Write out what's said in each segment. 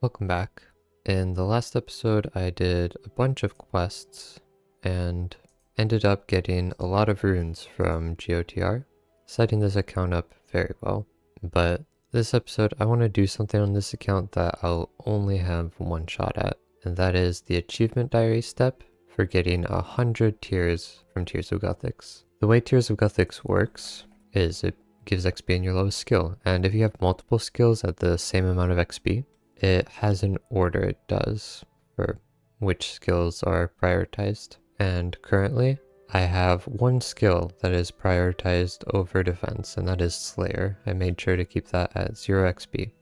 Welcome back. In the last episode, I did a bunch of quests and ended up getting a lot of runes from GOTR, setting this account up very well. But this episode, I want to do something on this account that I'll only have one shot at, and that is the achievement diary step for getting 100 tears from Tears of Gothics. The way Tears of Gothics works is it gives XP in your lowest skill, and if you have multiple skills at the same amount of XP, it has an order it does for which skills are prioritized. And currently, I have one skill that is prioritized over defense, and that is Slayer. I made sure to keep that at 0 XP.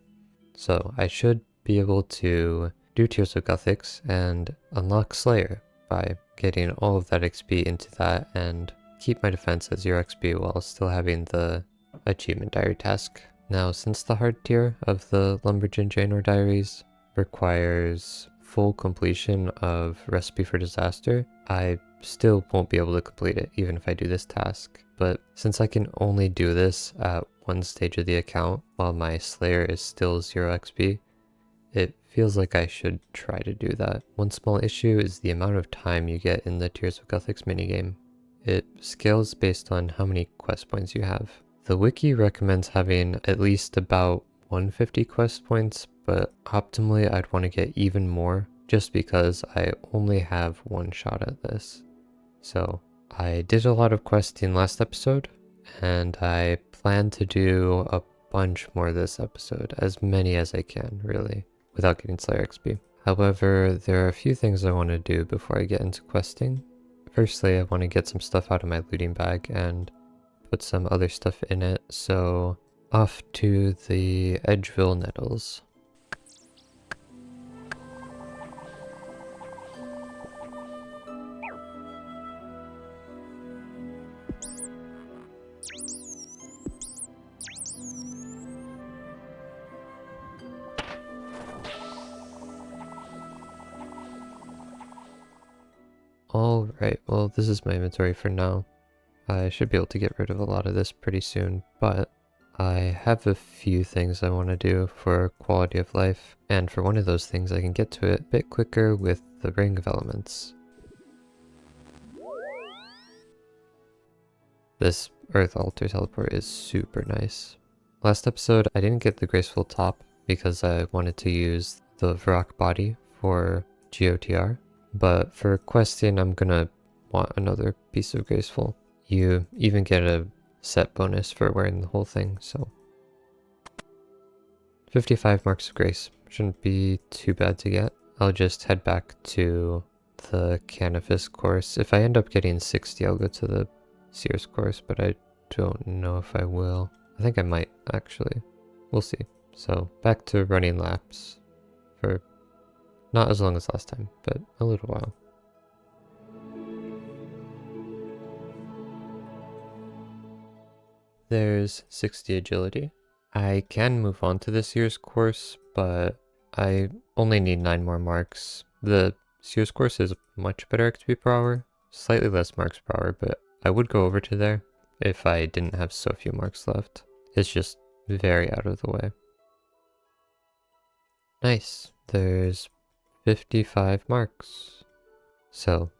So I should be able to do Tears of Gothics and unlock Slayer by getting all of that XP into that and keep my defense at 0 XP while still having the achievement diary task. Now, since the hard tier of the Lumberjane Janor diaries requires full completion of Recipe for Disaster, I still won't be able to complete it even if I do this task. But since I can only do this at one stage of the account while my Slayer is still 0 XP, it feels like I should try to do that. One small issue is the amount of time you get in the Tears of Gothics minigame. It scales based on how many quest points you have. The wiki recommends having at least about 150 quest points, but optimally I'd want to get even more just because I only have one shot at this. So I did a lot of questing last episode, and I plan to do a bunch more this episode, as many as I can really, without getting Slayer XP. However, there are a few things I want to do before I get into questing. Firstly, I want to get some stuff out of my looting bag and put some other stuff in it, so off to the Edgeville Nettles. Alright, well this is my inventory for now. I should be able to get rid of a lot of this pretty soon, but I have a few things I want to do for quality of life, and for one of those things I can get to it a bit quicker with the Ring of Elements. This Earth Altar teleport is super nice. Last episode I didn't get the Graceful Top because I wanted to use the Varrock Body for GOTR, but for questing I'm gonna want another piece of Graceful. You even get a set bonus for wearing the whole thing, so 55 marks of grace shouldn't be too bad to get. I'll just head back to the Canifis course. If I end up getting 60, I'll go to the Sears course, but I don't know if I will. I think I might, actually. We'll see. So back to running laps for not as long as last time, but a little while. There's 60 agility. I can move on to the Sears course, but I only need 9 more marks. The Sears course is much better XP per hour, slightly less marks per hour, but I would go over to there if I didn't have so few marks left. It's just very out of the way. Nice, there's 55 marks. So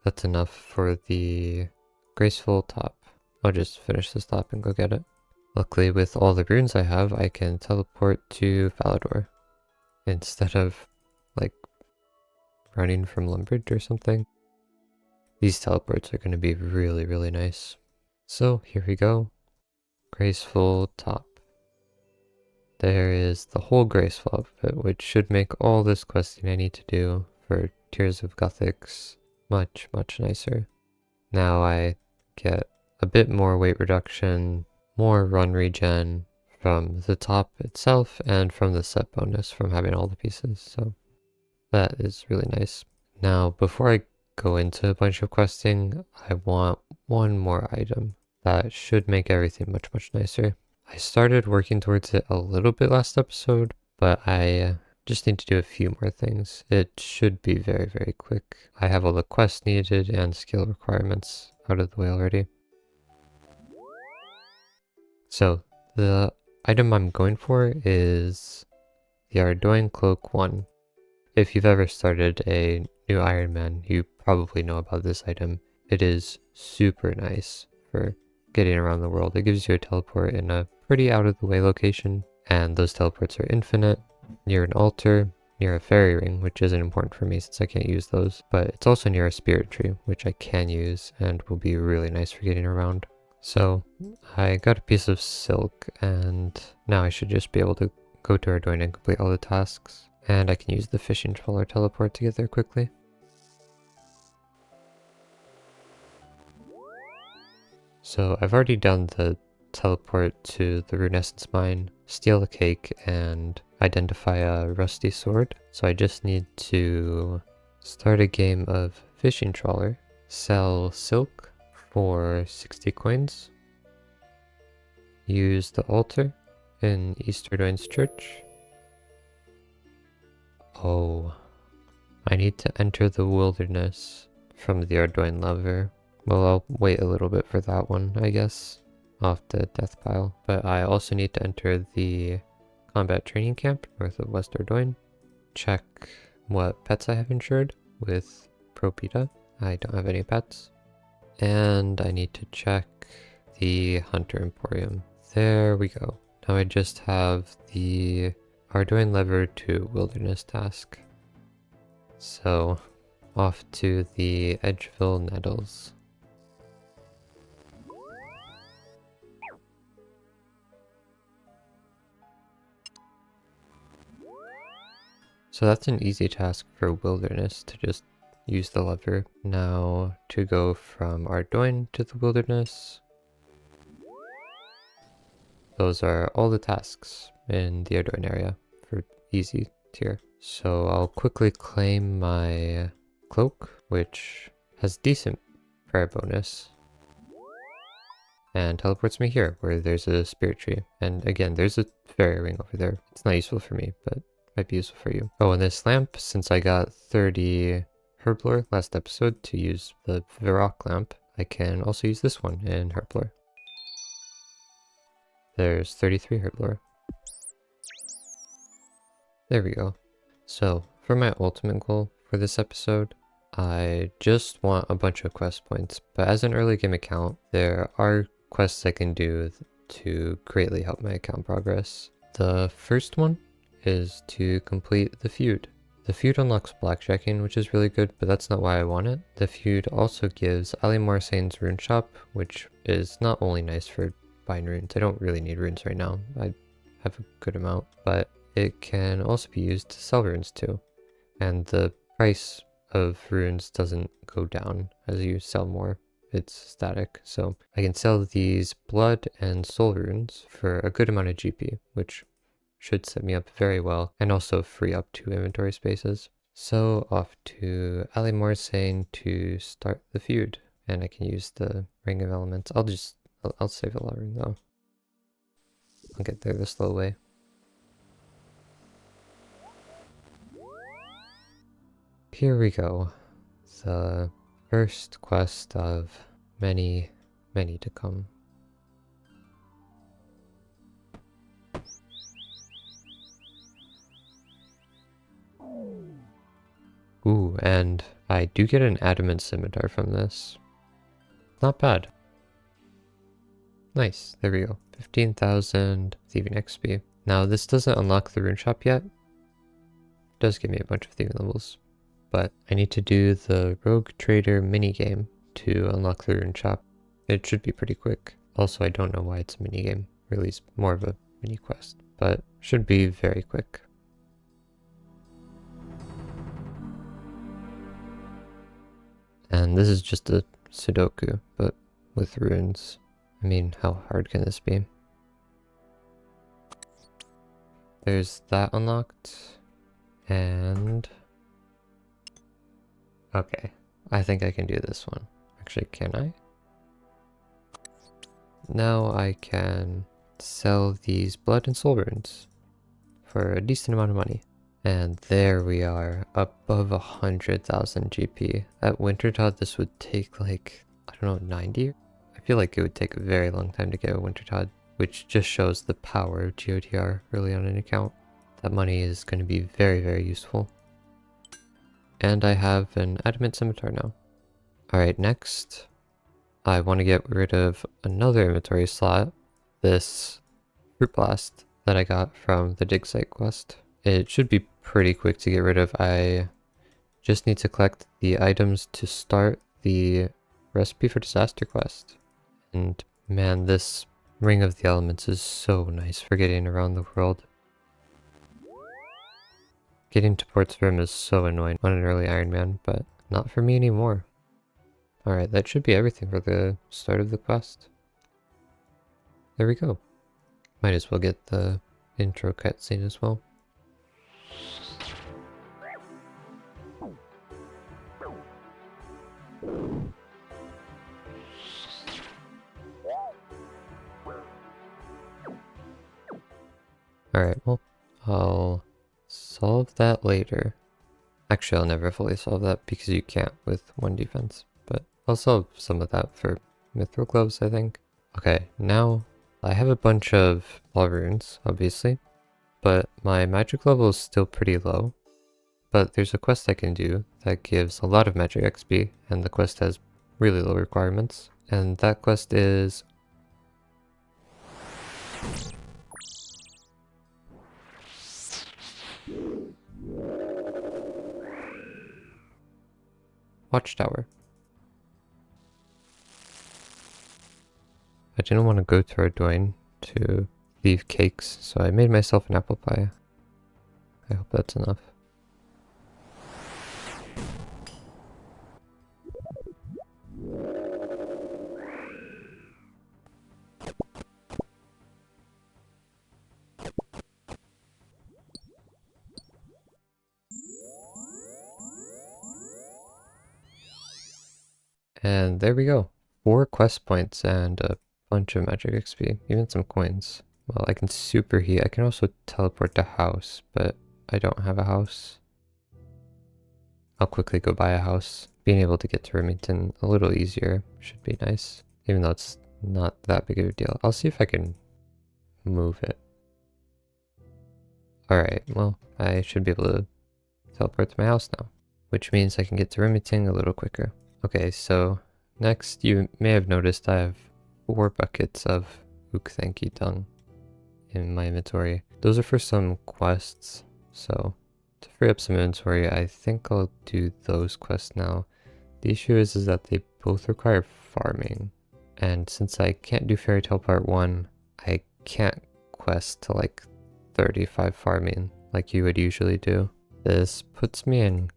that's enough for the Graceful Top. I'll just finish this top and go get it. Luckily, with all the runes I have, I can teleport to Valador instead of, like, running from Lumbridge or something. These teleports are going to be really, really nice. So, here we go. Graceful Top. There is the whole Graceful outfit, which should make all this questing I need to do for Tears of Gothics much, much nicer. Now I get a bit more weight reduction, more run regen from the top itself, and from the set bonus from having all the pieces, so that is really nice. Now, before I go into a bunch of questing, I want one more item that should make everything much, much nicer. I started working towards it a little bit last episode, but I just need to do a few more things. It should be very, very quick. I have all the quests needed and skill requirements out of the way already. So the item I'm going for is the Ardoin Cloak 1. If you've ever started a new Iron Man, you probably know about this item. It is super nice for getting around the world. It gives you a teleport in a pretty out of the way location, and those teleports are infinite, near an altar, near a fairy ring, which isn't important for me since I can't use those, but it's also near a spirit tree, which I can use and will be really nice for getting around. So I got a piece of silk, and now I should just be able to go to Ardoin and complete all the tasks. And I can use the fishing trawler teleport to get there quickly. So I've already done the teleport to the rune essence mine, steal a cake, and identify a rusty sword. So I just need to start a game of fishing trawler, sell silk for 60 coins, use the altar in East Ardoin's church. Oh, I need to enter the wilderness from the Ardoin lover. Well, I'll wait a little bit for that one, I guess, off the death pile. But I also need to enter the combat training camp north of West Ardoin. Check what pets I have insured with Propita. I don't have any pets. And I need to check the Hunter Emporium. There we go. Now I just have the Ardoin lever to wilderness task. So off to the Edgeville Nettles. So that's an easy task for wilderness, to just use the lever. Now to go from Ardoin to the wilderness. Those are all the tasks in the Ardoin area for easy tier. So I'll quickly claim my cloak, which has decent prayer bonus, and teleports me here where there's a spirit tree. And again, there's a fairy ring over there. It's not useful for me, but might be useful for you. Oh, and this lamp, since I got 30 herblore last episode to use the Varrock lamp, I can also use this one in herblore. There's 33 herblore. There we go. So for my ultimate goal for this episode, I just want a bunch of quest points, but as an early game account, there are quests I can do to greatly help my account progress. The first one is to complete the feud. The feud unlocks blackjacking, which is really good, but that's not why I want it. The feud also gives Ali Marsane's rune shop, which is not only nice for buying runes. I don't really need runes right now. I have a good amount, but it can also be used to sell runes too. And the price of runes doesn't go down as you sell more. It's static. So I can sell these blood and soul runes for a good amount of GP, which should set me up very well and also free up 2 inventory spaces. So off to Ali Marsane to start the feud, and I can use the Ring of Elements. I'll save a lot though. I'll get there the slow way. Here we go. The first quest of many, many to come. Ooh, and I do get an adamant scimitar from this. Not bad. Nice, there we go. 15,000 thieving XP. Now this doesn't unlock the rune shop yet. It does give me a bunch of thieving levels, but I need to do the rogue trader minigame to unlock the rune shop. It should be pretty quick. Also, I don't know why it's a minigame. Really, it's more of a mini quest, but should be very quick. And this is just a Sudoku, but with runes. I mean, how hard can this be? There's that unlocked. And okay, I think I can do this one. Actually, can I? Now I can sell these blood and soul runes for a decent amount of money. And there we are, above 100,000 GP. At Wintertod, this would take like, I don't know, 90? I feel like it would take a very long time to get a Wintertod, which just shows the power of GOTR early on an account. That money is going to be very, very useful. And I have an adamant scimitar now. Alright, next, I want to get rid of another inventory slot, this fruit blast that I got from the dig site quest. It should be pretty quick to get rid of. I just need to collect the items to start the recipe for disaster quest. And man, this Ring of the Elements is so nice for getting around the world. Getting to Port's Rim is so annoying on an early Iron Man, but not for me anymore. Alright, that should be everything for the start of the quest. There we go. Might as well get the intro cutscene as well. Alright, well, I'll solve that later. Actually, I'll never fully solve that because you can't with one defense, but I'll solve some of that for Mithril Gloves, I think. Okay, now I have a bunch of ball runes, obviously, but my magic level is still pretty low. But there's a quest I can do that gives a lot of magic XP, and the quest has really low requirements. And that quest is Watchtower. I didn't want to go to Ardoin to leave cakes, so I made myself an apple pie. I hope that's enough. And there we go. 4 quest points and a bunch of magic XP, even some coins. Well, I can superheat. I can also teleport to house, but I don't have a house. I'll quickly go buy a house. Being able to get to Remington a little easier should be nice, even though it's not that big of a deal. I'll see if I can move it. Alright, well, I should be able to teleport to my house now, which means I can get to Remington a little quicker. Okay, so next you may have noticed I have 4 buckets of Ukthanki dung in my inventory. Those are for some quests, so to free up some inventory, I think I'll do those quests now. The issue is that they both require farming, and since I can't do Fairy Tale Part 1, I can't quest to like 35 farming like you would usually do. This puts me in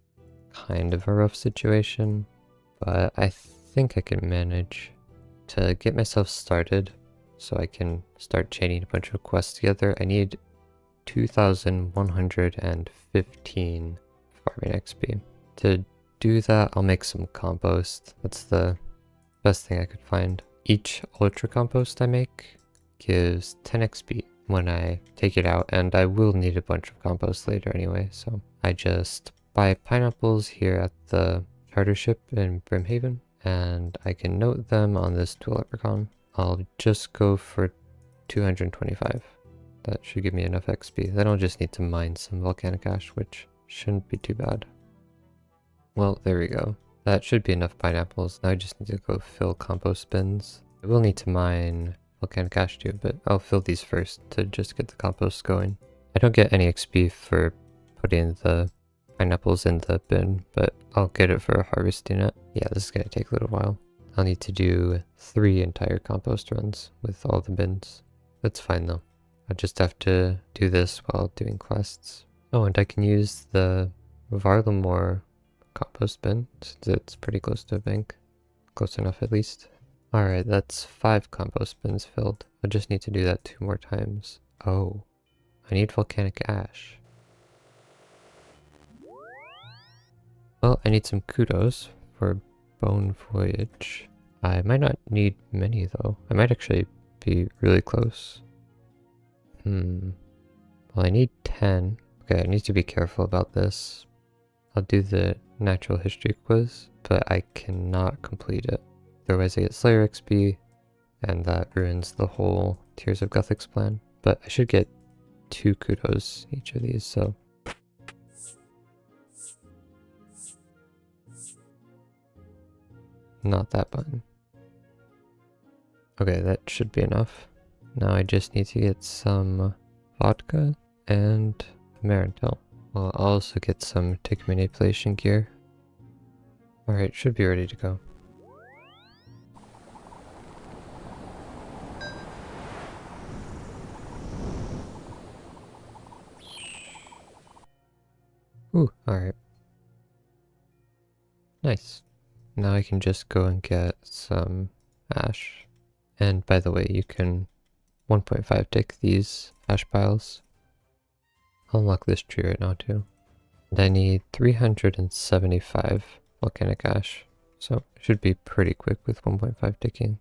kind of a rough situation, but I think I can manage to get myself started so I can start chaining a bunch of quests together. I need 2,115 farming XP. To do that, I'll make some compost. That's the best thing I could find. Each ultra compost I make gives 10 XP when I take it out, and I will need a bunch of compost later anyway, so I just buy pineapples here at the charter ship in Brimhaven, and I can note them on this dual leprechaun. I'll just go for 225. That should give me enough XP. Then I'll just need to mine some volcanic ash, which shouldn't be too bad. Well, there we go. That should be enough pineapples. Now I just need to go fill compost bins. I will need to mine volcanic ash too, but I'll fill these first to just get the compost going. I don't get any XP for putting the pineapples in the bin, but I'll get it for harvesting it. Yeah, this is going to take a little while. I'll need to do 3 entire compost runs with all the bins. That's fine though. I just have to do this while doing quests. Oh, and I can use the Varlamore compost bin since it's pretty close to a bank. Close enough at least. Alright, that's 5 compost bins filled. I just need to do that 2 more times. Oh, I need volcanic ash. Well, I need some kudos for Bone Voyage. I might not need many though. I might actually be really close. Well, I need 10. Okay, I need to be careful about this. I'll do the natural history quiz, but I cannot complete it. Otherwise I get Slayer XP, and that ruins the whole Tears of Guthix plan. But I should get 2 kudos each of these, so. Not that button. Okay, that should be enough. Now I just need to get some vodka and Marintel. I'll also get some tick manipulation gear. Alright, should be ready to go. Ooh, alright. Nice. Now I can just go and get some ash. And by the way, you can 1.5 tick these ash piles. I'll unlock this tree right now too. And I need 375 volcanic ash. So it should be pretty quick with 1.5 ticking.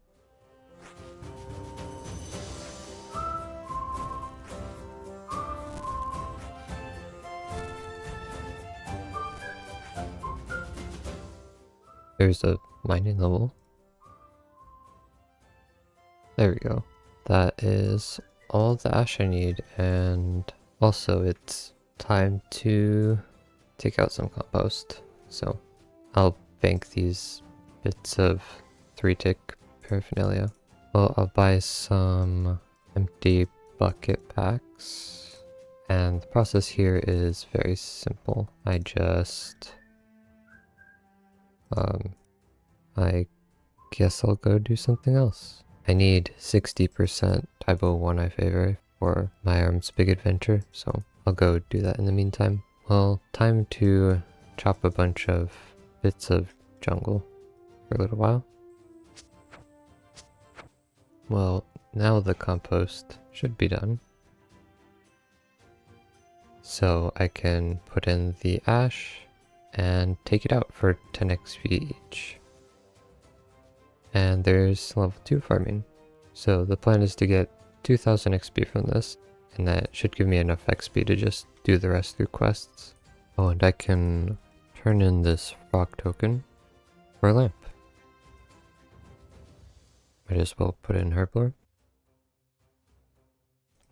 There's a mining level. There we go. That is all the ash I need, and also it's time to take out some compost. So I'll bank these bits of 3-tick paraphernalia. Well, I'll buy some empty bucket packs. And the process here is very simple. I just I guess I'll go do something else. I need 60% typo 1 I favor for my arm's big adventure, so I'll go do that in the meantime. Well, time to chop a bunch of bits of jungle for a little while. Well, now the compost should be done. So I can put in the ash and take it out for 10 XP each. And there's level 2 farming. So the plan is to get 2000 XP from this, and that should give me enough XP to just do the rest through quests. Oh, and I can turn in this rock token for a lamp. Might as well put in herblore.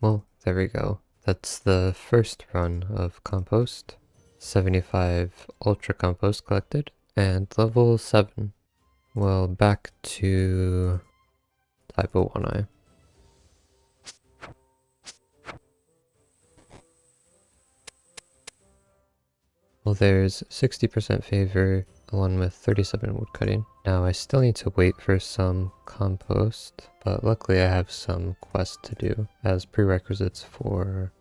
Well, there we go. That's the first run of compost. 75 ultra compost collected, and level 7. Well, back to typo 1i. Well, there's 60% favor along with 37 wood cutting. Now I still need to wait for some compost, but luckily I have some quests to do as prerequisites for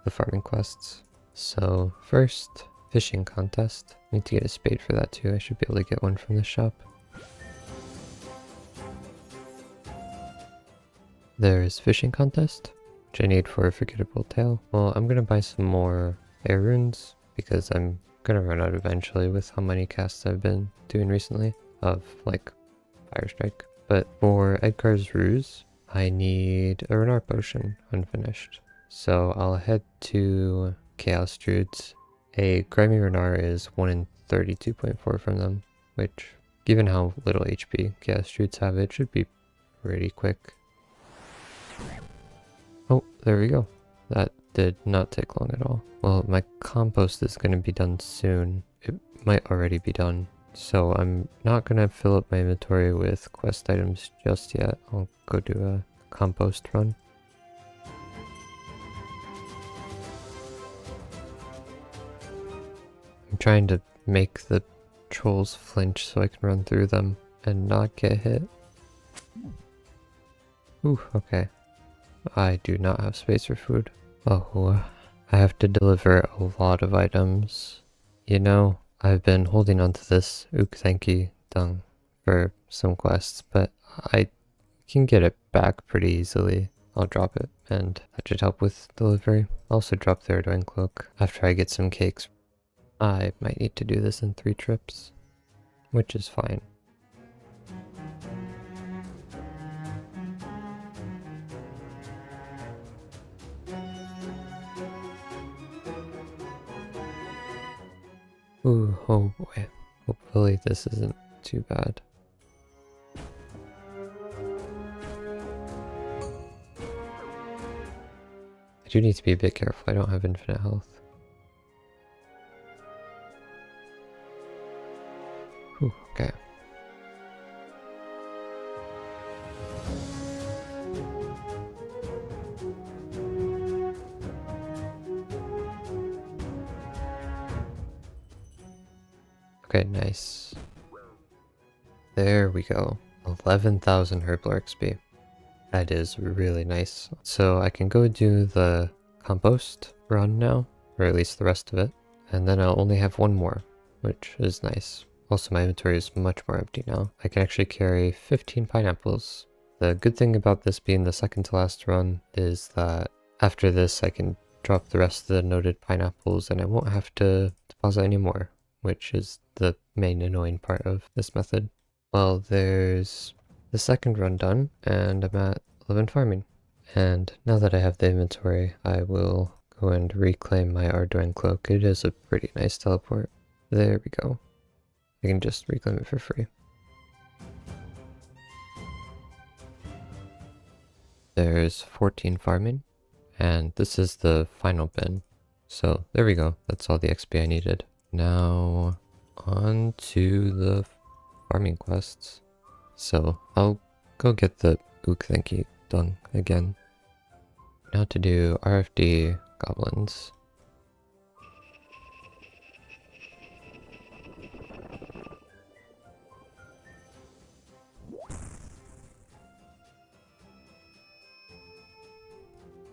the farming quests. So first, fishing contest. I need to get a spade for that too. I should be able to get one from the shop. There's fishing contest, which I need for a forgettable tale. Well, I'm gonna buy some more air runes because I'm gonna run out eventually with how many casts I've been doing recently of like fire strike. But for Edgar's ruse, I need a Renar potion unfinished. So I'll head to Chaos Druids. A grimy Renar is 1 in 32.4 from them, which given how little HP Chaos Druids have, it should be pretty quick. Oh, there we go. That did not take long at all. Well, my compost is going to be done soon. It might already be done. So I'm not going to fill up my inventory with quest items just yet. I'll go do a compost run. I'm trying to make the trolls flinch so I can run through them and not get hit. Ooh, okay. I do not have space for food. Oh, I have to deliver a lot of items. You know, I've been holding on to this Ukthenki dung for some quests, but I can get it back pretty easily. I'll drop it, and that should help with delivery. I'll also drop the Arduin cloak after I get some cakes. I might need to do this in 3 trips, which is fine. Ooh, oh boy. Hopefully this isn't too bad. I do need to be a bit careful. I don't have infinite health. Whew, okay. Okay, nice. There we go. 11,000 Herbal XP. That is really nice. So I can go do the compost run now, or at least the rest of it. And then I'll only have one more, which is nice. Also, my inventory is much more empty now. I can actually carry 15 pineapples. The good thing about this being the second to last run is that after this I can drop the rest of the noted pineapples and I won't have to deposit anymore, which is the main annoying part of this method. Well, there's the second run done, and I'm at 11 farming. And now that I have the inventory, I will go and reclaim my Ardoin cloak. It is a pretty nice teleport. There we go. I can just reclaim it for free. There's 14 farming, and this is the final bin. So there we go. That's all the XP I needed. Now on to the farming quests. So I'll go get the Thanky done again. Now to do RFD goblins.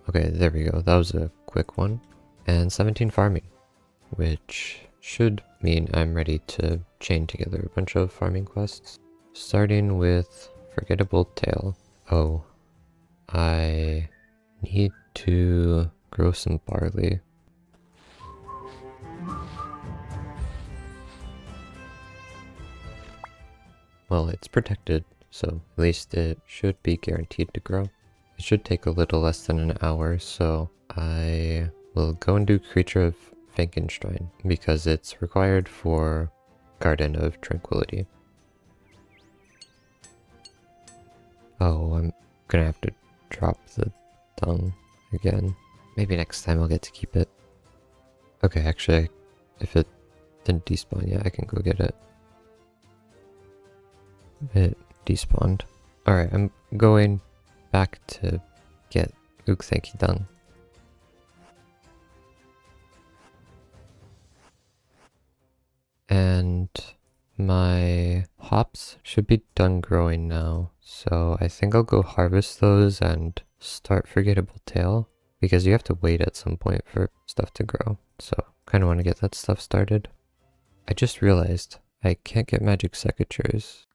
Okay, there we go. That was a quick one. And 17 farming, which should mean I'm ready to chain together a bunch of farming quests. Starting with Forgettable Tale. Oh, I need to grow some barley. Well, it's protected, so at least it should be guaranteed to grow. It should take a little less than an hour, so I will go and do Creature of Frankenstein because it's required for Garden of Tranquility. Oh, I'm gonna have to drop the dung again. Maybe next time I'll get to keep it. Okay, actually, if it didn't despawn yet, I can go get it. It despawned. Alright, I'm going back to get Thanky done. And my hops should be done growing now, so I think I'll go harvest those and start Forgettable Tale, because you have to wait at some point for stuff to grow, so kind of want to get that stuff started. I just realized I can't get magic secateurs.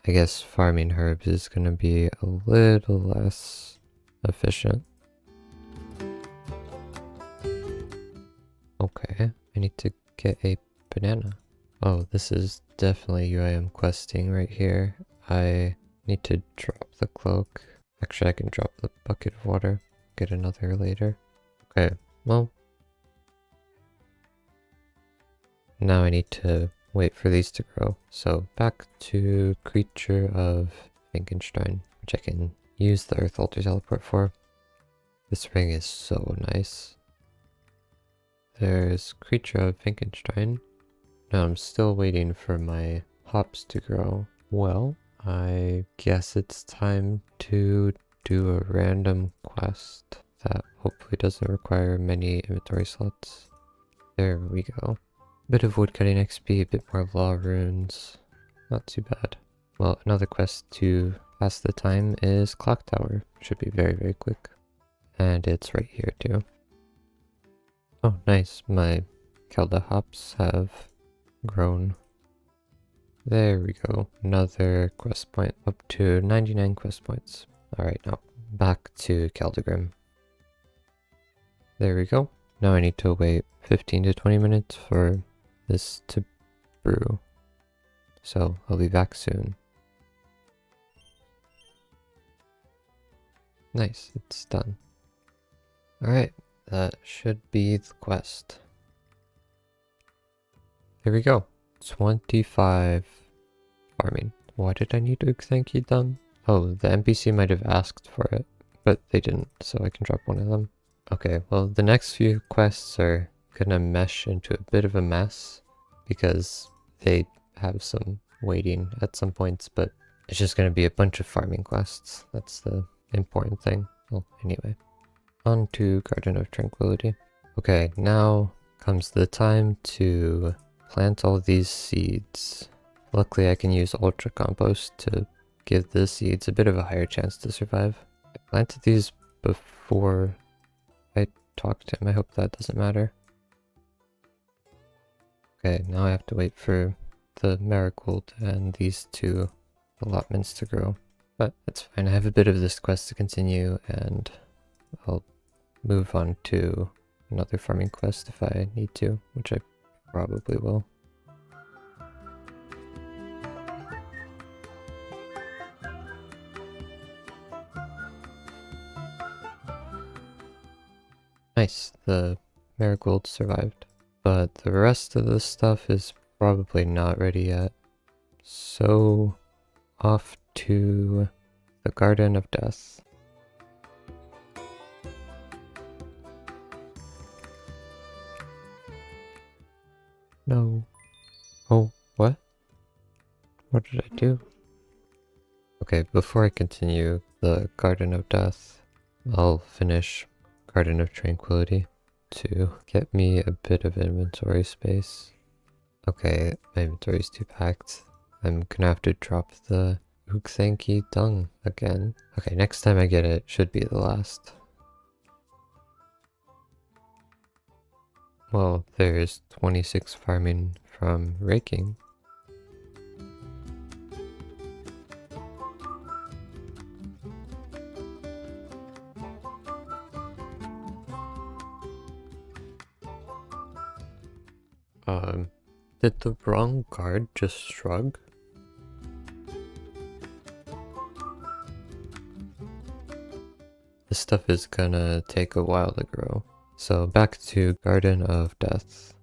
I guess farming herbs is going to be a little less efficient. Okay, I need to get a banana. Oh, this is definitely UIM questing right here. I need to drop the cloak. Actually, I can drop the bucket of water. Get another later. Okay, well. Now I need to wait for these to grow. So back to Creature of Frankenstein, which I can use the Earth Altar teleport for. This ring is so nice. There's Creature of Frankenstein. Now I'm still waiting for my hops to grow. Well, I guess it's time to do a random quest that hopefully doesn't require many inventory slots. There we go. Bit of woodcutting XP, a bit more law runes. Not too bad. Well, another quest to pass the time is Clock Tower. Should be very, very quick. And it's right here too. Oh, nice. My Kelda hops have grown. There we go. Another quest point. Up to 99 quest points. Alright, now back to Caldegrim. There we go. Now I need to wait 15 to 20 minutes for this to brew. So I'll be back soon. Nice, it's done. Alright, that should be the quest. Here we go. 25 farming. Why did I need Thanky done? Oh, the NPC might have asked for it, but they didn't, so I can drop one of them. Okay, well, the next few quests are gonna mesh into a bit of a mess because they have some waiting at some points, but it's just gonna be a bunch of farming quests. That's the important thing. Well, anyway, on to Garden of Tranquility. Okay, now comes the time to plant all these seeds. Luckily, I can use Ultra Compost to give the seeds a bit of a higher chance to survive. I planted these before I talked to him. I hope that doesn't matter. Okay, now I have to wait for the marigold and these two allotments to grow. But that's fine. I have a bit of this quest to continue, and I'll move on to another farming quest if I need to, which I probably will. Nice, the marigold survived. But the rest of the stuff is probably not ready yet. So, off to the Garden of Death. No. Oh, what? What did I do? Okay, before I continue the Garden of Death, I'll finish Garden of Tranquility to get me a bit of inventory space. Okay, my inventory's too packed. I'm gonna have to drop the Ukthanki dung again. Okay, next time I get it, should be the last. Well, there's 26 farming from raking. Did the wrong card just shrug? This stuff is gonna take a while to grow. So back to Garden of Death.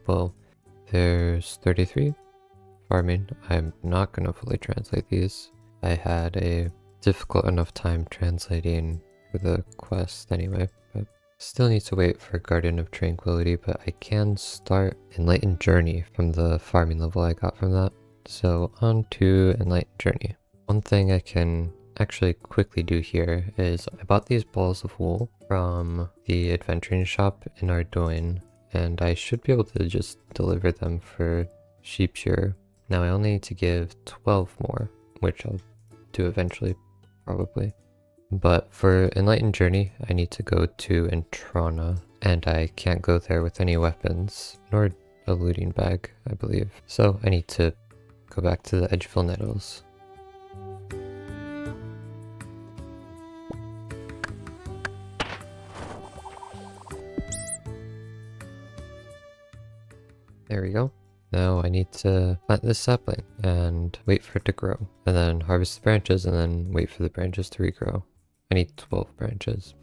Well, there's 33 farming. I'm not gonna fully translate these. I had a difficult enough time translating for the quest anyway, but still need to wait for Garden of Tranquility, but I can start Enlightened Journey from the farming level I got from that. So on to Enlightened Journey. One thing I can actually quickly do here is I bought these balls of wool from the adventuring shop in Ardoin, and I should be able to just deliver them for sheepshear. Now I only need to give 12 more, which I'll do eventually, probably. But for Enlightened Journey, I need to go to Entrana, and I can't go there with any weapons, nor a looting bag, I believe. So I need to go back to the Edgeville Nettles. There we go. Now I need to plant this sapling and wait for it to grow, and then harvest the branches and then wait for the branches to regrow. I need 12 branches.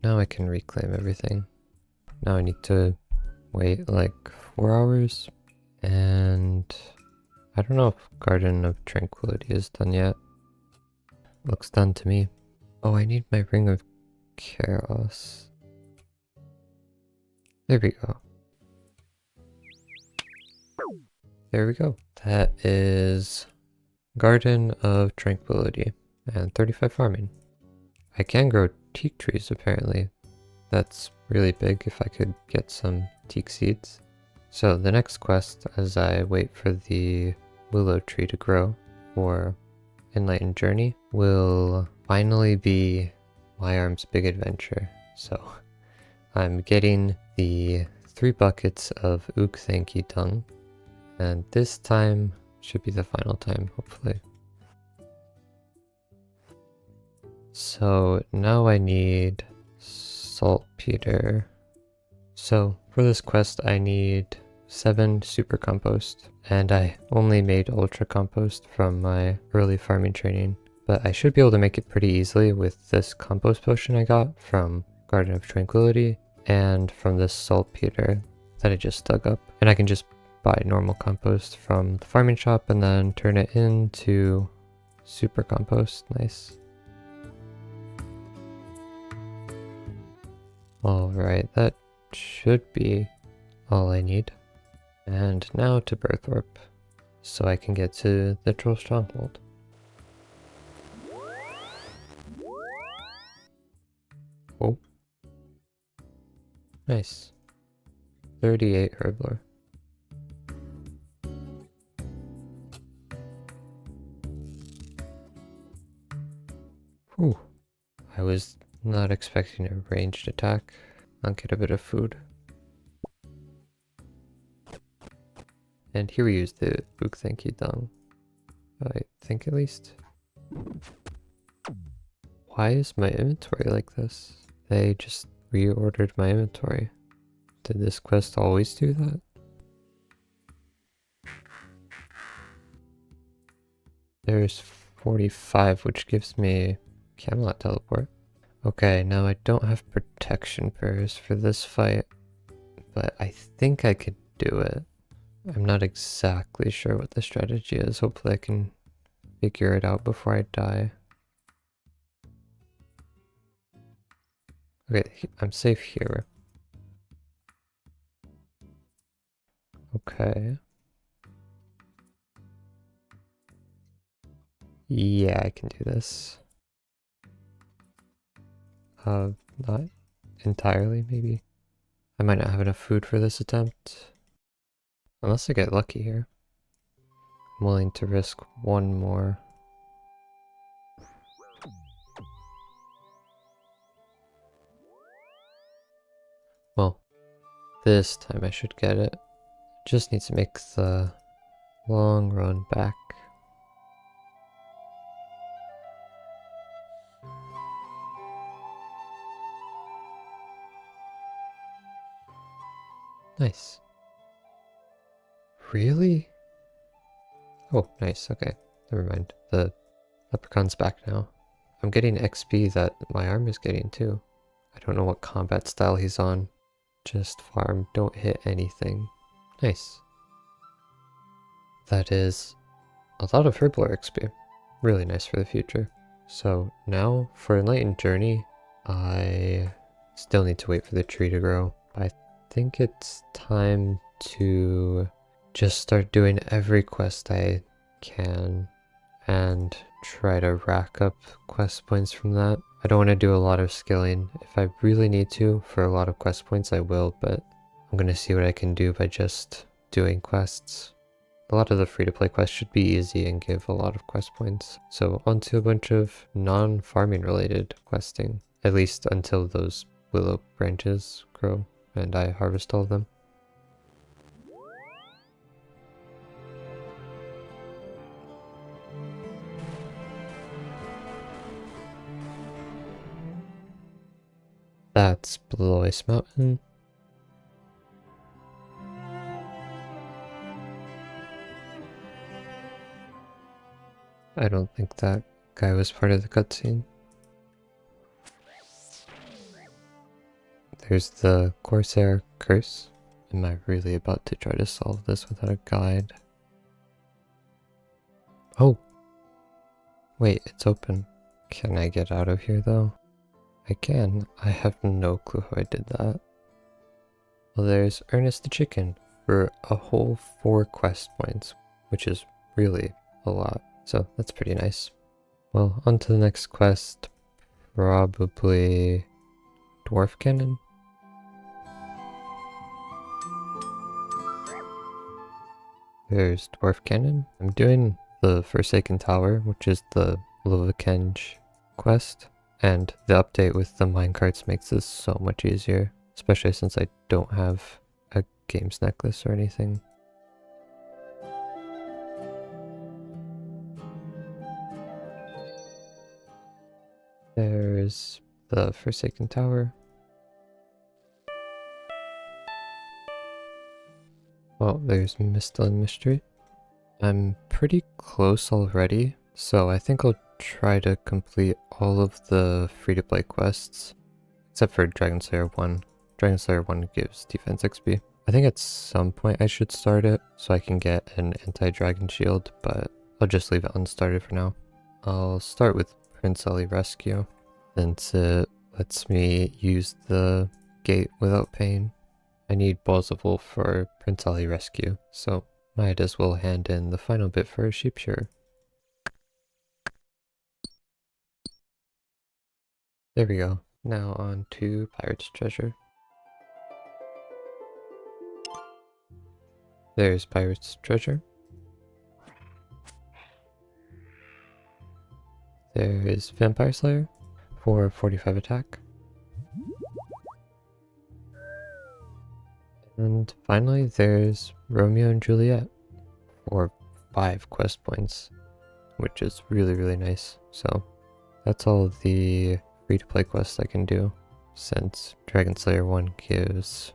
Now I can reclaim everything. Now I need to wait like 4 hours, and I don't know if Garden of Tranquility is done yet. Looks done to me. Oh, I need my Ring of Chaos. There we go. There we go. That is Garden of Tranquility and 35 farming. I can grow teak trees apparently. That's really big if I could get some teak seeds. So the next quest, as I wait for the willow tree to grow for Enlightened Journey, will finally be My Arm's Big Adventure. So I'm getting the 3 buckets of Ukthanki dung, and this time should be the final time, hopefully. So now I need saltpeter. So for this quest I need 7 super compost, and I only made ultra compost from my early farming training, but I should be able to make it pretty easily with this compost potion I got from Garden of Tranquility and from this saltpeter that I just dug up. And I can just buy normal compost from the farming shop and then turn it into super compost. Nice. Alright, that should be all I need. And now to Birthwarp, so I can get to the Troll Stronghold. Oh. Nice. 38 Herblore. Whew. I was not expecting a ranged attack. I'll get a bit of food. And here we use the Bukhenki Dung. I think at least. Why is my inventory like this? They just reordered my inventory. Did this quest always do that? There's 45, which gives me Camelot teleport. Okay, now I don't have protection prayers for this fight, but I think I could do it. I'm not exactly sure what the strategy is. Hopefully I can figure it out before I die. Okay, I'm safe here. Okay. Yeah, I can do this. Not entirely, maybe. I might not have enough food for this attempt. Unless I get lucky here. I'm willing to risk one more. Well, this time I should get it. Just need to make the long run back. Nice. Really? Oh, nice. Okay. Never mind. The leprechaun's back now. I'm getting XP that my arm is getting too. I don't know what combat style he's on. Just farm, don't hit anything. Nice. That is a lot of Herblore XP. Really nice for the future. So now for Enlightened Journey, I still need to wait for the tree to grow. I think it's time to just start doing every quest I can and try to rack up quest points from that. I don't want to do a lot of skilling. If I really need to for a lot of quest points, I will, but I'm going to see what I can do by just doing quests. A lot of the free-to-play quests should be easy and give a lot of quest points. So onto a bunch of non-farming related questing, at least until those willow branches grow and I harvest all of them. That's Blue Ice Mountain. I don't think that guy was part of the cutscene. There's the Corsair Curse. Am I really about to try to solve this without a guide? Oh! Wait, it's open. Can I get out of here though? I can. I have no clue how I did that. Well, there's Ernest the Chicken for a whole 4 quest points, which is really a lot. So that's pretty nice. Well, on to the next quest. Probably Dwarf Cannon? There's Dwarf Cannon. I'm doing the Forsaken Tower, which is the Lovakenge quest. And the update with the minecarts makes this so much easier, especially since I don't have a games necklace or anything. There's the Forsaken Tower. Well, there's Mistle and Mystery. I'm pretty close already, so I think I'll try to complete all of the free-to-play quests, except for Dragon Slayer 1. Dragon Slayer 1 gives defense XP. I think at some point I should start it so I can get an anti-dragon shield, but I'll just leave it unstarted for now. I'll start with Prince Ali Rescue, since it lets me use the gate without paying. I need Balls of Wolf for Prince Ali Rescue, so might as well hand in the final bit for a sheep shearer. There we go. Now on to Pirate's Treasure. There's Pirate's Treasure. There is Vampire Slayer for 45 attack. And finally there's Romeo and Juliet for 5 quest points, which is really nice. So that's all the free-to-play quests I can do, since Dragon Slayer 1 gives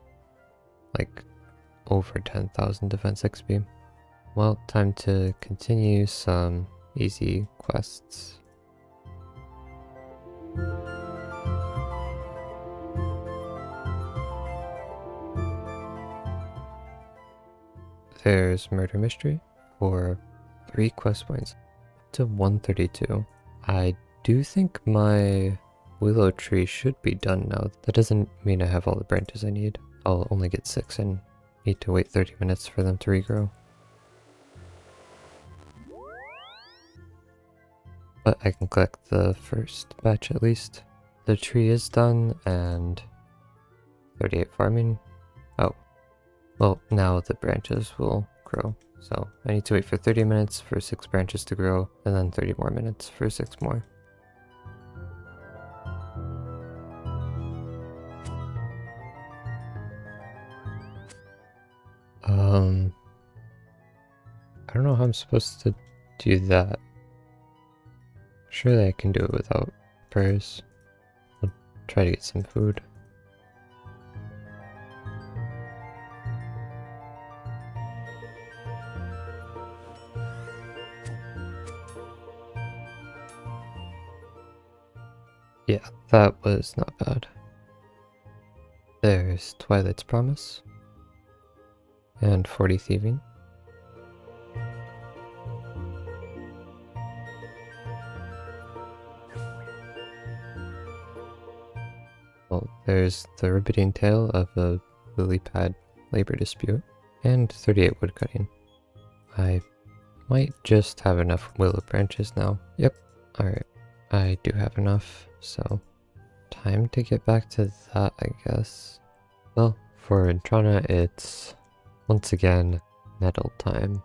like over 10,000 defense XP. Well, time to continue some easy quests. There's Murder Mystery for 3 quest points to 132. I do think my willow tree should be done now. That doesn't mean I have all the branches I need. I'll only get 6 and need to wait 30 minutes for them to regrow. But I can collect the first batch at least. The tree is done and 38 farming. Oh, well, now the branches will grow. So I need to wait for 30 minutes for 6 branches to grow, and then 30 more minutes for 6 more. I don't know how I'm supposed to do that. Surely I can do it without prayers. I'll try to get some food. Yeah, that was not bad. There's Twilight's Promise and 40 Thieving. Well, there's the Riveting Tale of a Lily Pad Labor Dispute and 38 Woodcutting. I might just have enough willow branches now. Yep, alright. I do have enough, so time to get back to that, I guess. Well, for Intrana, it's once again medal time.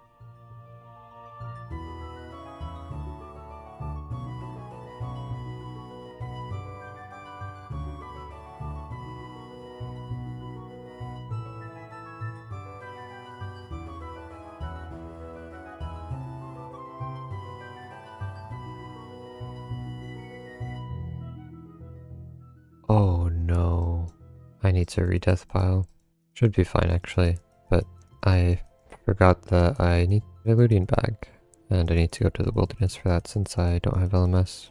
Oh no, I need to redeath pile. Should be fine actually, but I forgot that I need a looting bag, and I need to go to the wilderness for that since I don't have LMS.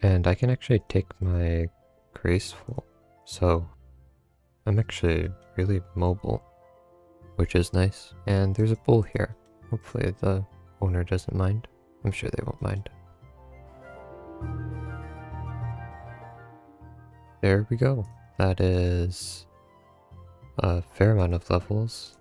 And I can actually take my graceful, so I'm actually really mobile, which is nice. And there's a bull here. Hopefully the owner doesn't mind. I'm sure they won't mind. There we go. That is a fair amount of levels,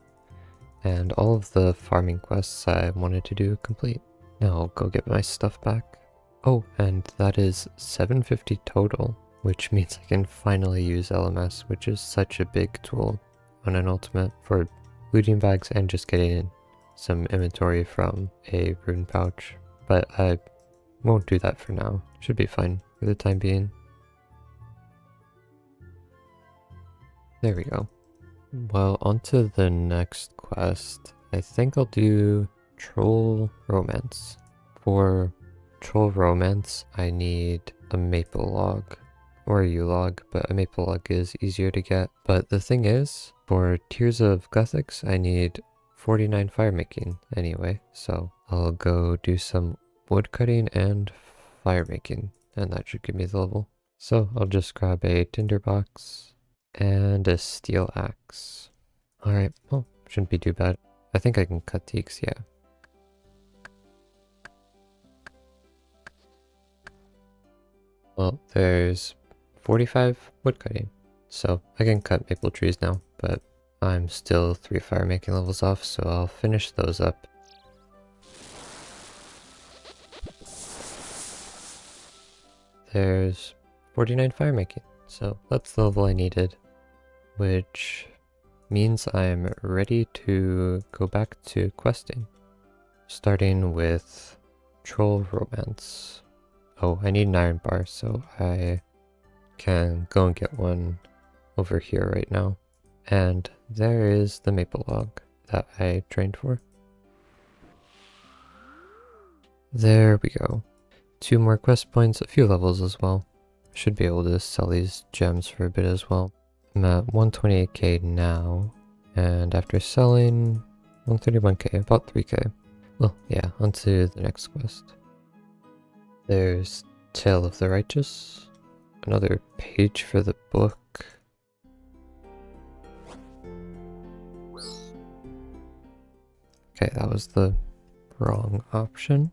and all of the farming quests I wanted to do complete. Now I'll go get my stuff back. Oh, and that is 750 total, which means I can finally use LMS, which is such a big tool on an ultimate for looting bags and just getting some inventory from a rune pouch. But I won't do that for now. Should be fine for the time being. There we go. Well, on to the next quest. I think I'll do Troll Romance. For Troll Romance, I need a maple log. or a yew log, but a maple log is easier to get. But the thing is, for Tears of Gothics, I need 49 fire making anyway, so I'll go do some wood cutting and fire making, and that should give me the level. So I'll just grab a tinderbox and a steel axe. Alright, well, shouldn't be too bad. I think I can cut teaks, yeah. Well, there's 45 wood cutting, so I can cut maple trees now, but I'm still 3 fire making levels off, so I'll finish those up. There's 49 fire making, so that's the level I needed, which means I'm ready to go back to questing, starting with Troll Romance. Oh, I need an iron bar, so I can go and get one over here right now. And there is the maple log that I trained for. There we go. 2 more quest points, a few levels as well. Should be able to sell these gems for a bit as well. I'm at 128k now, and after selling 131k, about 3k. Well, yeah, onto the next quest. There's Tale of the Righteous, another page for the book. Okay, that was the wrong option.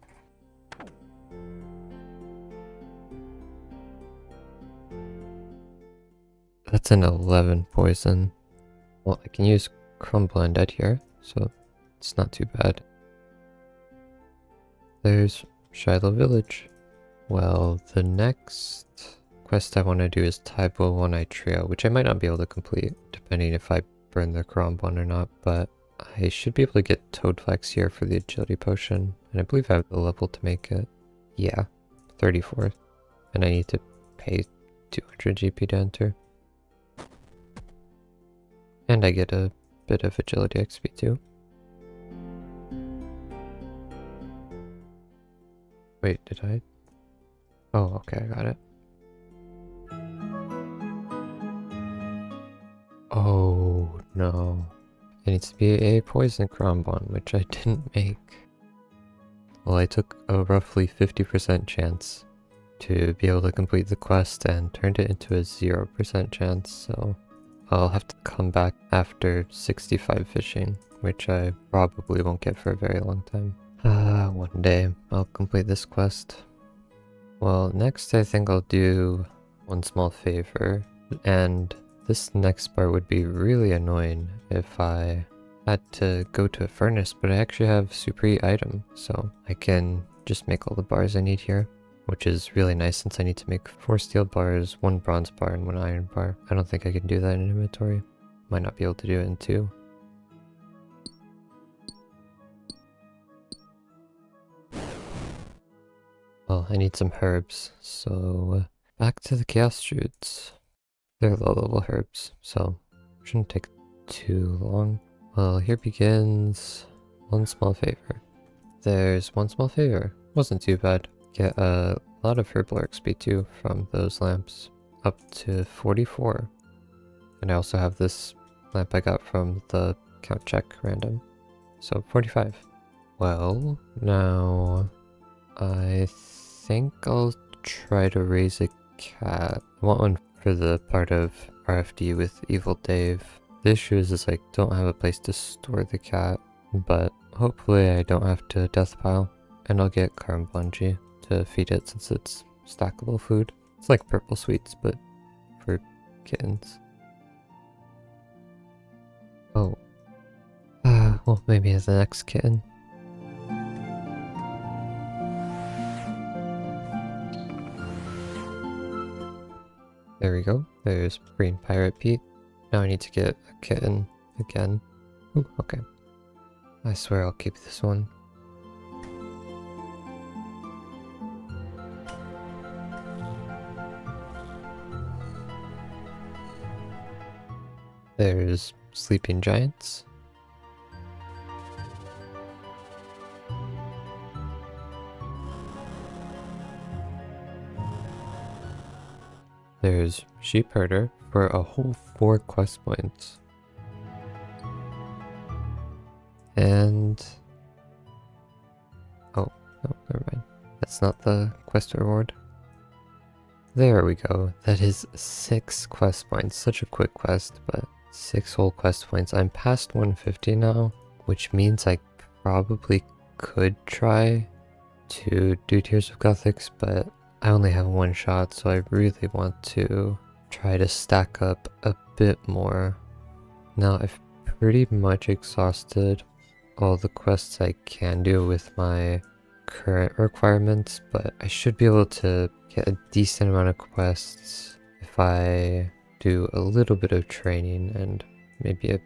That's an 11 poison. Well, I can use Crumble Undead here, so it's not too bad. There's Shiloh Village. Well, the next quest I want to do is Taibo One-Eye Trio, which I might not be able to complete, depending if I burn the Kronbon or not, but I should be able to get Toadflex here for the Agility Potion, and I believe I have the level to make it. Yeah, 34th. And I need to pay 200 GP to enter. And I get a bit of Agility XP too. Wait, did I? Oh, okay, I got it. Oh, no. It needs to be a Poison Kronbon, which I didn't make. Well, I took a roughly 50% chance to be able to complete the quest and turned it into a 0% chance, so I'll have to come back after 65 fishing, which I probably won't get for a very long time. One day I'll complete this quest. Well, next I think I'll do one small favor, and this next part would be really annoying if I had to go to a furnace, but I actually have Supreme item, so I can just make all the bars I need here, which is really nice since I need to make 4 steel bars, 1 bronze bar, and 1 iron bar. I don't think I can do that in inventory. Might not be able to do it in 2. Well, I need some herbs, so back to the Chaos Shoots. They're low level herbs, so shouldn't take too long. Well, here begins one small favor. There's one small favor. Wasn't too bad. Get a lot of herblore XP too from those lamps, up to 44. And I also have this lamp I got from the count check random, so 45. Well, now I think I'll try to raise a cat. I want one for the part of RFD with Evil Dave. The issue is I don't have a place to store the cat, but hopefully I don't have to death pile, and I'll get Karmbunji to feed it since it's stackable food. It's like purple sweets, but for kittens. Oh. Well, maybe as the next kitten. There we go. There's Green Pirate Pete. Now I need to get a kitten again. Ooh, okay. I swear I'll keep this one. There's Sleeping Giants. There's sheep herder for a whole 4 quest points. And oh, no, never mind. That's not the quest reward. There we go. That is 6 quest points. Such a quick quest, but 6 whole quest points. I'm past 150 now, which means I probably could try to do Tears of Gothics, but I only have 1 shot, so I really want to try to stack up a bit more. Now I've pretty much exhausted all the quests I can do with my current requirements, but I should be able to get a decent amount of quests if I do a little bit of training and maybe a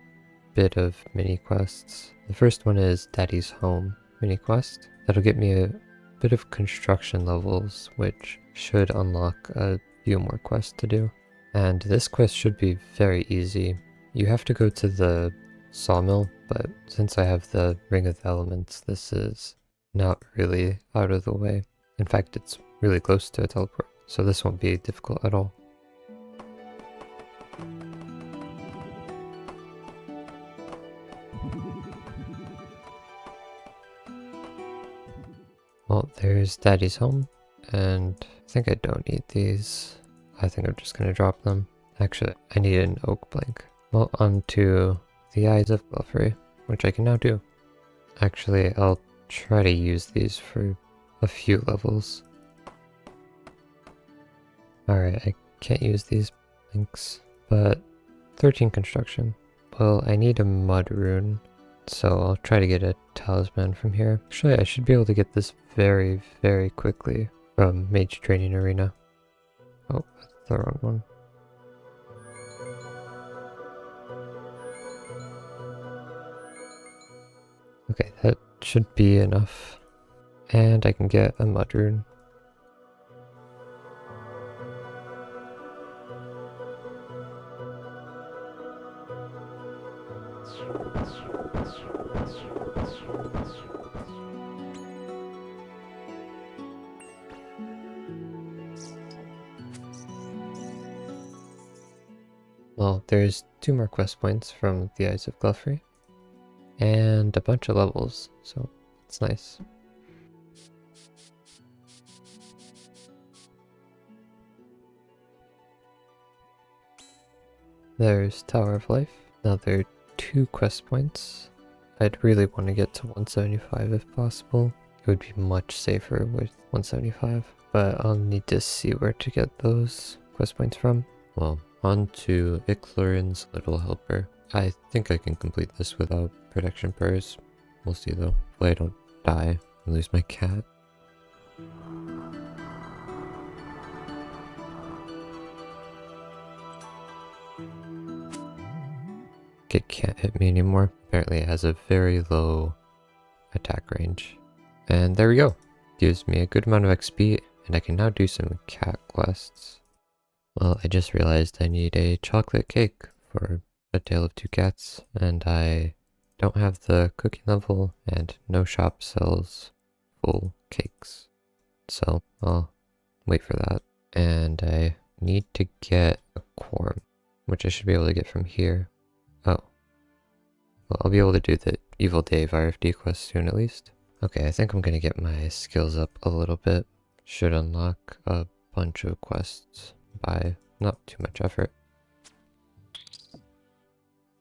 bit of mini quests. The first one is Daddy's Home mini quest. That'll get me a bit of construction levels, which should unlock a few more quests to do. And this quest should be very easy. You have to go to the sawmill, but since I have the Ring of the Elements, this is not really out of the way. In fact, it's really close to a teleport, so this won't be difficult at all. Well, there's Daddy's Home, and I think I don't need these. I think I'm just gonna drop them. Actually, I need an oak blank. Well, on to the Eyes of Belfry, which I can now do. Actually, I'll try to use these for a few levels. Alright, I can't use these blanks, but 13 construction. Well, I need a mud rune, so I'll try to get a talisman from here. Actually, I should be able to get this very, very quickly from Mage Training Arena. Oh, that's the wrong one. Okay, that should be enough. And I can get a mud rune. Well, there's 2 more quest points from the Eyes of Belfry, and a bunch of levels, so it's nice. There's Tower of Life, another 2 quest points. I'd really want to get to 175 if possible. It would be much safer with 175, but I'll need to see where to get those quest points from. Well, on to Iclorin's Little Helper. I think I can complete this without protection prayers. We'll see though. Hopefully I don't die and lose my cat. It can't hit me anymore. Apparently it has a very low attack range. And there we go. Gives me a good amount of XP, and I can now do some cat quests. Well, I just realized I need a chocolate cake for A Tale of Two Cats, and I don't have the cooking level, and no shop sells full cakes. So I'll wait for that. And I need to get a quorum, which I should be able to get from here. Oh. Well, I'll be able to do the Evil Dave RFD quest soon at least. Okay, I think I'm gonna get my skills up a little bit. Should unlock a bunch of quests by not too much effort.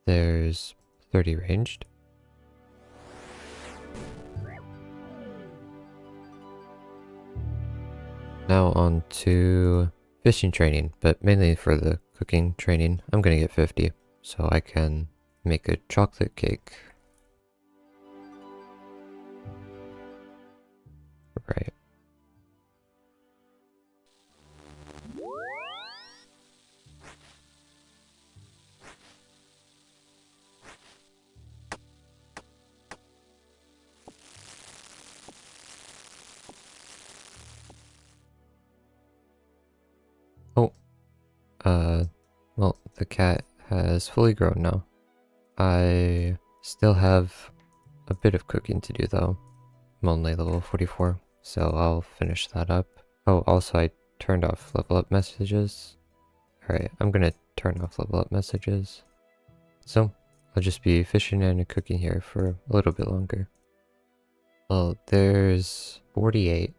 There's 30 ranged. Now on to fishing training, but mainly for the cooking training. I'm gonna get 50, so I can make a chocolate cake. Right. Oh, well, the cat has fully grown now. I still have a bit of cooking to do though. I'm only level 44, so I'll finish that up. Oh, also I turned off level up messages. Alright, I'm gonna turn off level up messages. So, I'll just be fishing and cooking here for a little bit longer. Well, there's 48.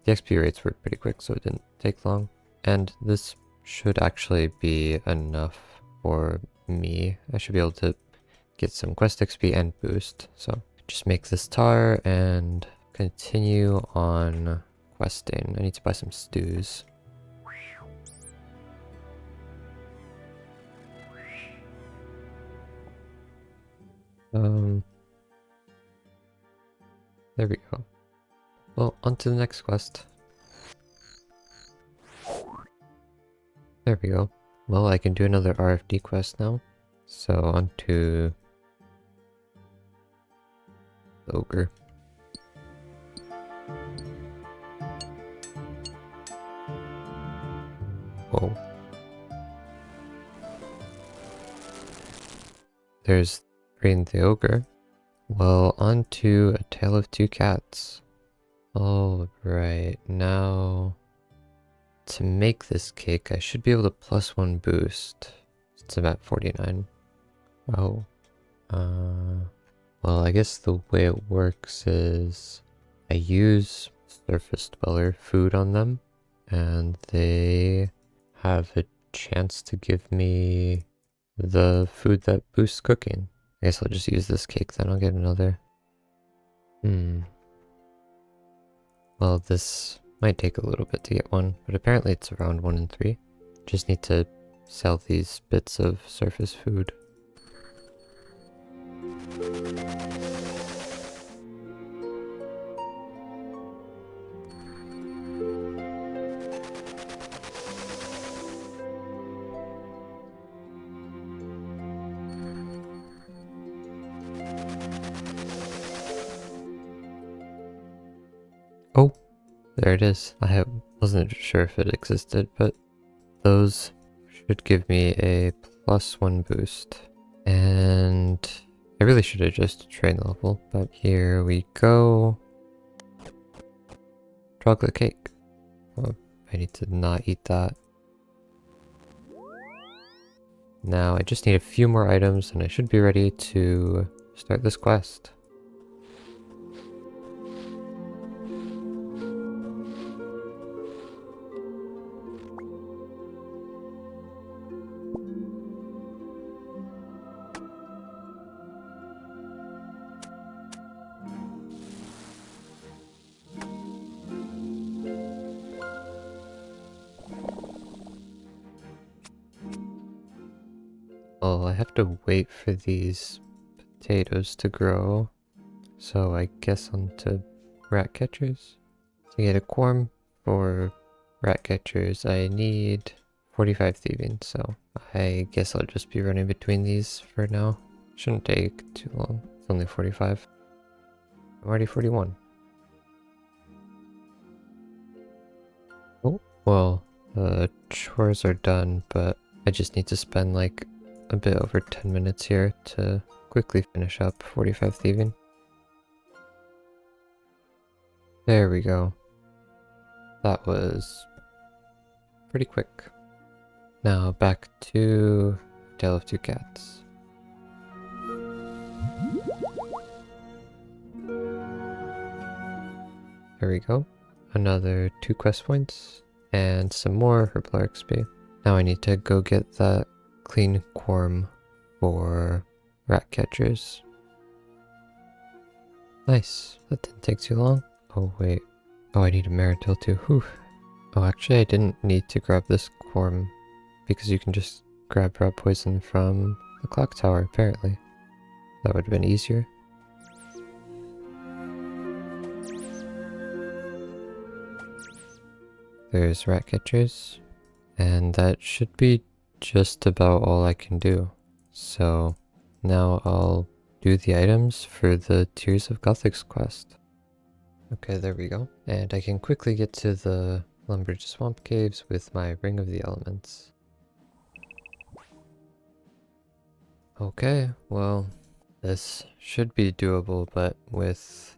The XP rates were pretty quick, so it didn't take long. And this should actually be enough for me. I should be able to get some quest XP and boost. So just make this tar and continue on questing. I need to buy some stews. There we go. Well, on to the next quest. There we go. Well, I can do another RFD quest now. So on to the ogre. Whoa. There's Rain the ogre. Well, on to A Tale of Two Cats. Alright, now to make this cake, I should be able to +1 boost since I'm at 49. Oh. Well, I guess the way it works is I use Surface Dweller food on them, and they have a chance to give me the food that boosts cooking. I guess I'll just use this cake, then I'll get another. Well, this might take a little bit to get one, but apparently it's around 1 in 3. Just need to sell these bits of surface food. Oh, there it is. I wasn't sure if it existed, but those should give me a +1 boost. And I really should have just trained level, but here we go. Chocolate cake. Oh, I need to not eat that. Now I just need a few more items and I should be ready to start this quest. Well, I have to wait for these potatoes to grow, so I guess onto rat catchers. To get a quorum for rat catchers, I need 45 thieving, so I guess I'll just be running between these for now. Shouldn't take too long. It's only 45. I'm already 41. Oh, well, the chores are done, but I just need to spend like a bit over 10 minutes here to quickly finish up 45 thieving. There we go. That was pretty quick. Now back to Tale of Two Cats. There we go. Another 2 quest points and some more Herbal XP. Now I need to go get that clean quorum for rat catchers. Nice. That didn't take too long. Oh wait. Oh, I need a Maritil too. Whew. Oh, actually I didn't need to grab this quorum because you can just grab rat poison from the clock tower apparently. That would have been easier. There's rat catchers, and that should be just about all I can do. So now I'll do the items for the Tears of Gothix quest. Okay, there we go. And I can quickly get to the Lumbridge Swamp Caves with my Ring of the Elements. Okay, well, this should be doable, but with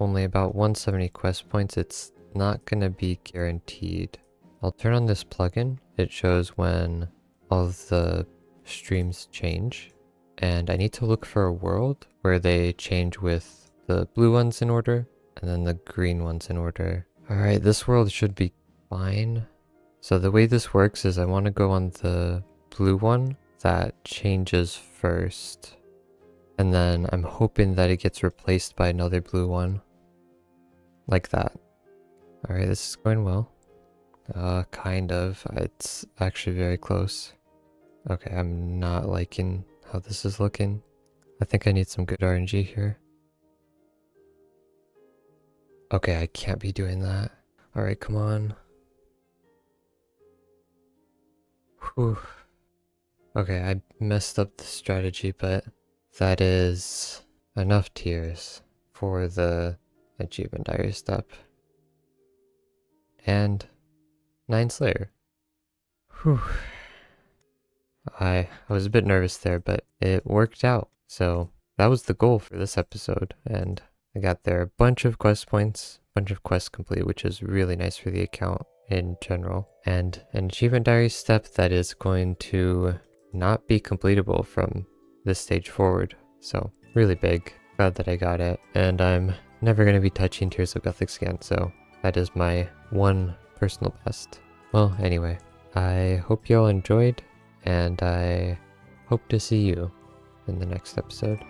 only about 170 quest points, it's not gonna be guaranteed. I'll turn on this plugin. It shows when all of the streams change. And I need to look for a world where they change with the blue ones in order and then the green ones in order. Alright, this world should be fine. So the way this works is I want to go on the blue one that changes first. And then I'm hoping that it gets replaced by another blue one. Like that. Alright, this is going well. Kind of. It's actually very close. Okay, I'm not liking how this is looking. I think I need some good RNG here. Okay, I can't be doing that. Alright, come on. Whew. Okay, I messed up the strategy, but that is enough tears for the achievement diary step. And 9 Slayer. Whew. I was a bit nervous there, but it worked out. So that was the goal for this episode, and I got there a bunch of quest points, a bunch of quests complete, which is really nice for the account in general, and an achievement diary step that is going to not be completable from this stage forward. So really big. Glad that I got it, and I'm never going to be touching Tears of Gothics again, so that is my one personal best. Well, anyway, I hope you all enjoyed, and I hope to see you in the next episode.